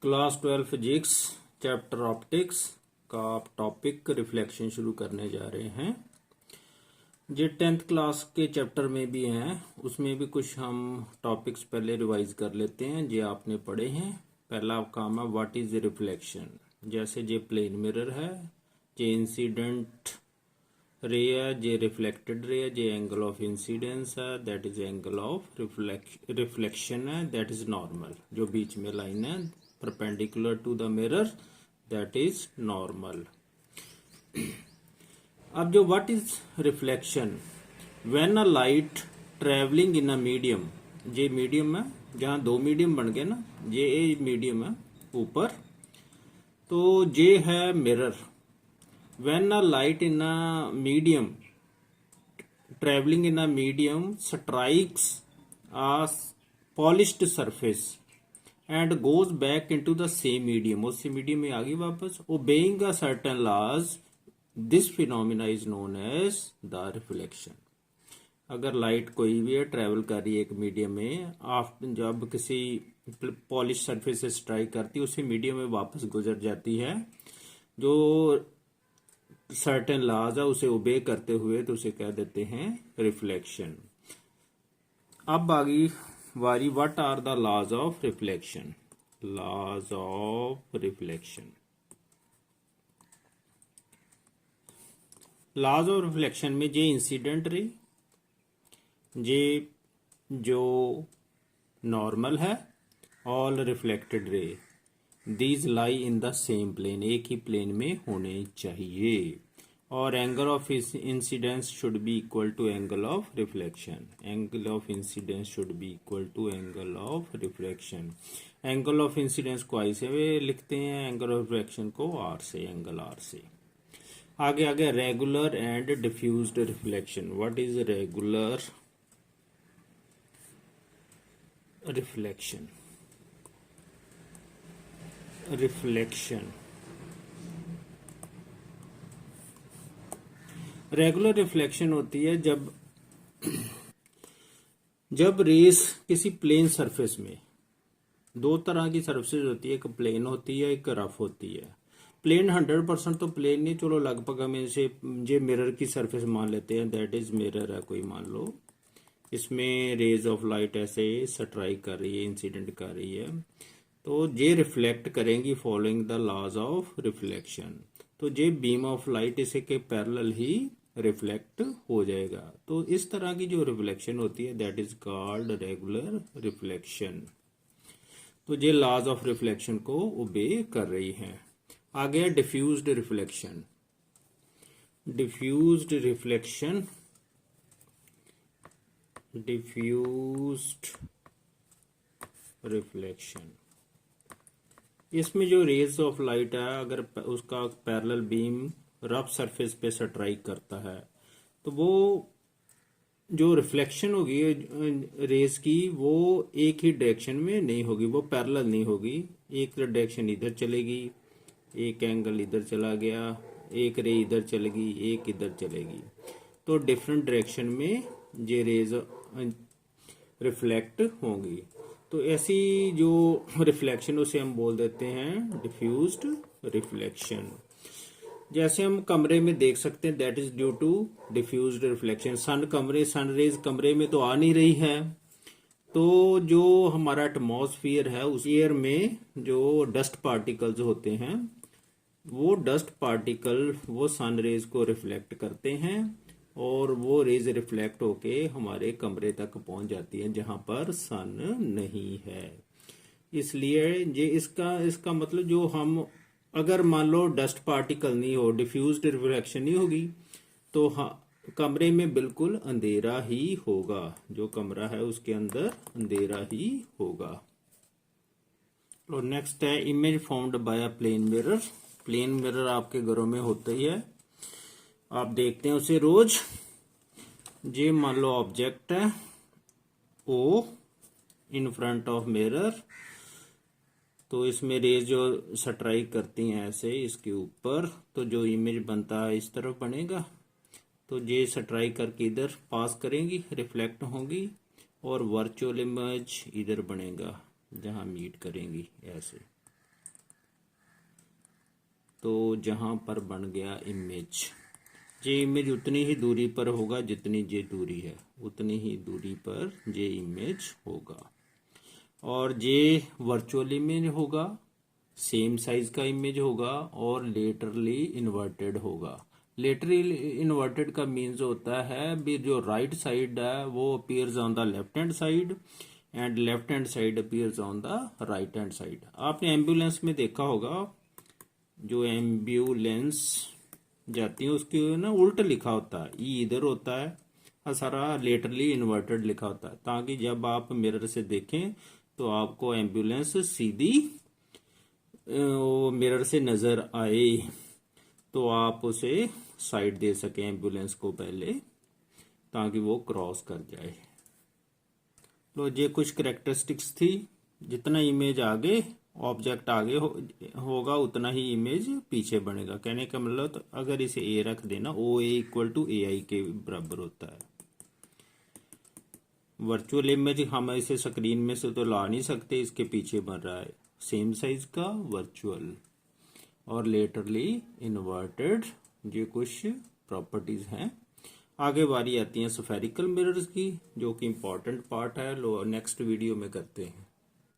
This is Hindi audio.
क्लास 12 फिजिक्स चैप्टर ऑप्टिक्स का आप टॉपिक रिफ्लेक्शन शुरू करने जा रहे हैं। जो 10th क्लास के चैप्टर में भी हैं उसमें भी कुछ हम टॉपिक्स पहले रिवाइज कर लेते हैं जो आपने पढ़े हैं। पहला काम है व्हाट इज रिफ्लेक्शन। जैसे जे प्लेन मिरर है, जे इंसिडेंट रे है, जे रिफ्लेक्टेड रे है, जे एंगल ऑफ इंसिडेंस है that is angle of reflection है दैट इज नॉर्मल। जो बीच में लाइन है perpendicular to the mirror that is normal. अब जो what is reflection, when a light travelling in a medium, ये मीडियम है जहां दो मीडियम बन गए ना, ये मीडियम है ऊपर, तो ये है mirror. When a light in a medium traveling in a medium strikes a polished surface and goes back into the same medium, उसी मीडियम में आ गई वापस, obeying a certain laws, this phenomena is known as the reflection। अगर लाइट कोई भी है ट्रेवल कर रही है एक मीडियम में, आप जब किसी पॉलिश सरफेस से स्ट्राइक करती है उसी मीडियम में वापस गुजर जाती है, जो सर्टेन लॉज है उसे ओबे करते हुए, तो उसे कह देते हैं रिफ्लेक्शन। अब आ गई वारी what are the laws of reflection. Laws of reflection, laws of reflection में जे इंसिडेंट रे, जे जो नॉर्मल है, all reflected ray, these lie in the same plane, एक ही प्लेन में होने चाहिए, और angle of incidence should be equal to angle of reflection. Angle of incidence should be equal to angle of reflection. Angle of incidence को आई से लिखते हैं, एंगल ऑफ रिफ्लेक्शन को आर से, एंगल आर से। आगे आगे regular and diffused reflection. What is regular reflection? Reflection, regular reflection होती है जब रेस किसी प्लेन सरफेस में, दो तरह की सरफेस होती है, एक प्लेन होती है एक रफ होती है। प्लेन 100% तो प्लेन नहीं, चलो लगभग हम इसे ये मिरर की सरफेस मान लेते हैं, दैट इज मिरर है कोई, मान लो इसमें रेज ऑफ लाइट ऐसे स्ट्राइक कर रही है, इंसिडेंट कर रही है, तो ये रिफ्लेक्ट करेंगी following the laws of reflection. तो ये बीम ऑफ लाइट इसे के पैरेलल ही रिफ्लेक्ट हो जाएगा। तो इस तरह की जो रिफ्लेक्शन होती है that is called regular reflection. तो ये लॉज ऑफ रिफ्लेक्शन को ओबे कर रही हैं। आगे diffused reflection. Diffused reflection, diffused reflection, इसमें जो रेज ऑफ लाइट है अगर उसका पैरेलल बीम रफ सरफेस पे स्ट्राइक करता है, तो वो जो रिफ्लेक्शन होगी रेज की, वो एक ही डायरेक्शन में नहीं होगी, वो पैरेलल नहीं होगी। एक डायरेक्शन इधर चलेगी, एक एंगल इधर चला गया, एक रे इधर चलेगी, एक इधर चलेगी, तो डिफरेंट डायरेक्शन में ये रेज रिफ्लेक्ट होंगी। तो ऐसी जो रिफ्लेक्शन उसे हम बोल देते हैं डिफ्यूज्ड रिफ्लेक्शन। जैसे हम कमरे में देख सकते हैं that is due to diffused reflection. Sun rays कमरे में तो आ नहीं रही है, तो जो हमारा एटमॉस्फेयर है उस एयर में जो डस्ट पार्टिकल्स होते हैं, वो डस्ट पार्टिकल वो सन रेज को रिफ्लेक्ट करते हैं, और वो रेज रिफ्लेक्ट होके हमारे कमरे तक पहुंच जाती है जहां पर सन नहीं है। इसलिए ये इसका मतलब जो हम, अगर मान लो डस्ट पार्टिकल नहीं हो, डिफ्यूज्ड रिफ्लेक्शन नहीं होगी, तो कमरे में बिल्कुल अंधेरा ही होगा, जो कमरा है उसके अंदर अंधेरा ही होगा। और नेक्स्ट है image formed by a plane mirror. Plane mirror आपके घरों में होता ही है, आप देखते हैं उसे रोज। ये मान लो ऑब्जेक्ट है ओ इन फ्रंट ऑफ मिरर, तो इसमें रेज जो स्ट्राइक करती हैं ऐसे इसके ऊपर, तो जो इमेज बनता है इस तरफ बनेगा, तो ये स्ट्राइक करके इधर पास करेंगी, रिफ्लेक्ट होंगी, और वर्चुअल इमेज इधर बनेगा जहां मीट करेंगी ऐसे। तो जहां पर बन गया इमेज, ये इमेज उतनी ही दूरी पर होगा जितनी ये दूरी है, उतनी ही दूरी पर ये इमेज होगा। और ये वर्चुअल इमेज होगा, सेम साइज का इमेज होगा और लेटरली इन्वर्टेड होगा। लेटरली इन्वर्टेड का मीन्स होता है भी जो राइट साइड है वो appears on the left hand side and left hand side appears on the right hand side. आपने एम्बुलेंस में देखा होगा, जो एम्बुलेंस जाती है उसके ना उल्ट लिखा होता है, ई इधर होता है और सारा लेटरली इन्वर्टेड लिखा होता है, ताकि जब आप मिरर से देखें तो आपको एम्बुलेंस सीधी मिरर से नजर आए, तो आप उसे साइड दे सकें एम्बुलेंस को पहले, ताकि वो क्रॉस कर जाए। तो ये कुछ करेक्टरिस्टिक्स थी। जितना इमेज आगे ऑब्जेक्ट आगे होगा उतना ही इमेज पीछे बनेगा। कहने का मतलब तो अगर इसे ए रख देना, ओ ए इक्वल टू ए आई के बराबर होता है। वर्चुअल इमेज हम इसे स्क्रीन में से तो ला नहीं सकते, इसके पीछे बन रहा है सेम साइज का वर्चुअल और लेटरली इन्वर्टेड, ये कुछ प्रॉपर्टीज हैं। आगे बारी आती है स्फेरिकल मिरर्स की, जो कि इम्पोर्टेंट पार्ट है, नेक्स्ट वीडियो में करते हैं।